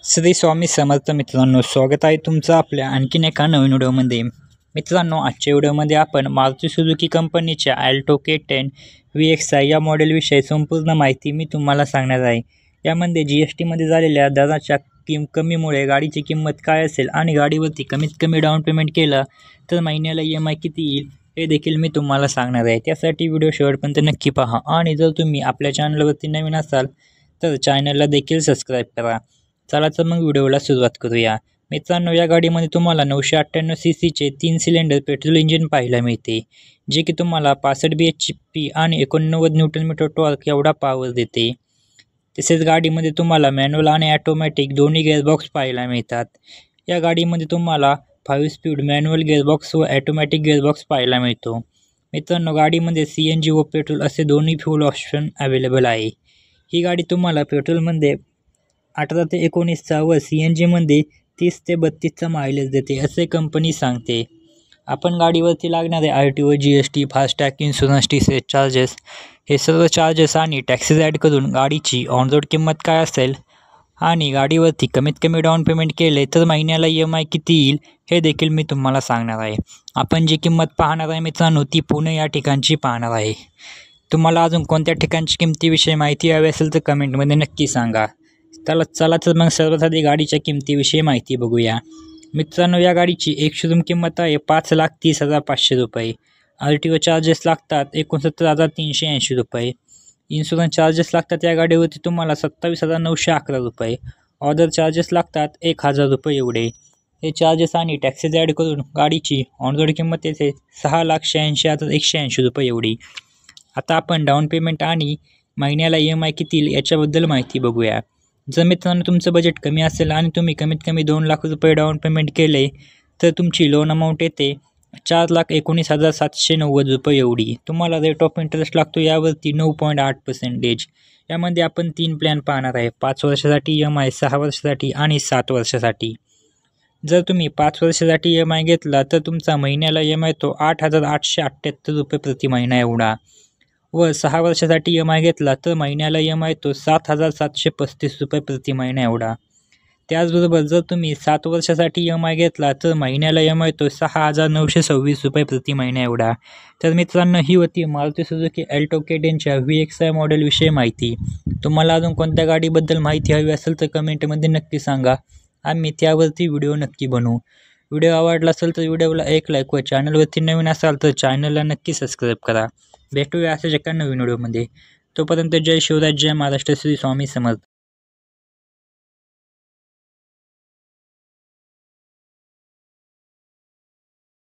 श्री स्वामी समर्थ मित्रांनो, स्वागत आहे तुमचं आपल्या आणखीन एका नवीन व्हिडिओमध्ये। मित्रांनो, आजच्या व्हिडिओमध्ये आपण मारुती सुझुकी कंपनीच्या अल्टो K10 VXi या मॉडेलविषयी संपूर्ण माहिती मी तुम्हाला सांगणार आहे। यामध्ये GST मध्ये झालेल्या दराच्या कमीमुळे गाडीची किंमत काय असेल आणि गाडीवरती कमीत कमी डाऊन पेमेंट केलं तर महिन्याला EMI किती येईल हे देखील मी तुम्हाला सांगणार आहे। त्यासाठी व्हिडिओ शेवटपर्यंत नक्की पहा आणि जर तुम्ही आपल्या चॅनलवरती नवीन असाल तर चॅनलला देखील सबस्क्राईब करा। चला तर मग व्हिडिओला सुरुवात करूया। मित्रांनो, या गाडीमध्ये तुम्हाला 998 सीसीचे 3 सिलेंडर पेट्रोल इंजिन पाहायला मिळते, जे की तुम्हाला 65 bhp आणि 89 न्यूटन मीटर टॉर्क एवढा पॉवर देते। तसेच गाडीमध्ये तुम्हाला मॅन्युअल आणि ऑटोमॅटिक दोन्ही गिअरबॉक्स पाहायला मिळतात। या गाडीमध्ये तुम्हाला 5 स्पीड मॅन्युअल गिअरबॉक्स व ऑटोमॅटिक गिअरबॉक्स पाहायला मिळतो। मित्रांनो, गाडीमध्ये CNG व पेट्रोल असे दोन्ही फ्यूल ऑप्शन अवेलेबल आहे। ही गाडी तुम्हाला पेट्रोलमध्ये 18 ते 19चा व CNG मध्ये 30 ते 32चा मायलेज देते असे कंपनी सांगते। आपण गाडीवरती लागणारे RTO, GST, FASTag, insurance, TCS charges हे सर्व चार्जेस आणि टॅक्सेस ॲड करून गाडीची ऑन रोड किंमत काय असेल आणि गाडीवरती कमीत कमी डाऊन पेमेंट केले तर महिन्याला EMI किती येईल हे देखील मी तुम्हाला सांगणार आहे। आपण जी किंमत पाहणार आहे मित्रांनो, ती पुणे या ठिकाणची पाहणार आहे। तुम्हाला अजून कोणत्या ठिकाणची किमतीविषयी माहिती हवी असेल तर कमेंटमध्ये नक्की सांगा। चला तर मग सर्वात आधी गाडीच्या किमतीविषयी माहिती बघूया। मित्रांनो, या गाडीची एक शोरूम किंमत आहे 5,30,500 रुपये। RTO चार्जेस लागतात 69,380 रुपये। इन्शुरन्स चार्जेस लागतात या गाडीवरती तुम्हाला 27,911 रुपये। ऑर्डर चार्जेस लागतात 1,000 रुपये एवढे। हे चार्जेस आणि टॅक्सेस ॲड करून गाडीची ऑन रोड किंमत येते 6,86,180 रुपये एवढी। आता आपण डाऊन पेमेंट आणि महिन्याला EMI किती येईल याच्याबद्दल माहिती बघूया। जर मित्रांनो तुमचं बजेट कमी असेल आणि तुम्ही कमीत कमी 2 लाख रुपये डाऊन पेमेंट केले तर तुमची लोन अमाऊंट येते 4,19,790 रुपये एवढी। तुम्हाला रेट ऑफ इंटरेस्ट लागतो यावरती 9.8%। यामध्ये आपण 3 प्लॅन पाहणार आहे, 5 वर्षासाठी EMI, 6 वर्षासाठी आणि 7 वर्षासाठी। जर तुम्ही 5 वर्षासाठी EMI घेतला तर तुमचा महिन्याला EMI येतो 8,878 रुपये प्रति महिना एवढा व 6 वर्षासाठी EMI घेतला तर महिन्याला EMI येतो 7,735 रुपये प्रति महिना एवढा। त्याचबरोबर जर तुम्ही 7 वर्षासाठी EMI घेतला तर महिन्याला EMI येतो 6,926 रुपये प्रति महिना एवढा। तर मित्रांनो, ही होती मारुती सुझुकी अल्टो K10च्या VXi मॉडेलविषयी माहिती। तुम्हाला अजून कोणत्या गाडीबद्दल माहिती हवी असेल तर कमेंटमध्ये नक्की सांगा, आम्ही त्यावरती व्हिडिओ नक्की बनवू। व्हिडिओ आवडला असेल तर व्हिडिओला एक लाईक व चॅनलवरती नवीन असाल तर चॅनलला नक्की सबस्क्राईब करा। भेटूया अशाच एका नवीन व्हिडिओमध्ये। तोपर्यंत जय शिवराज, जय महाराष्ट्र, श्री स्वामी समर्थ।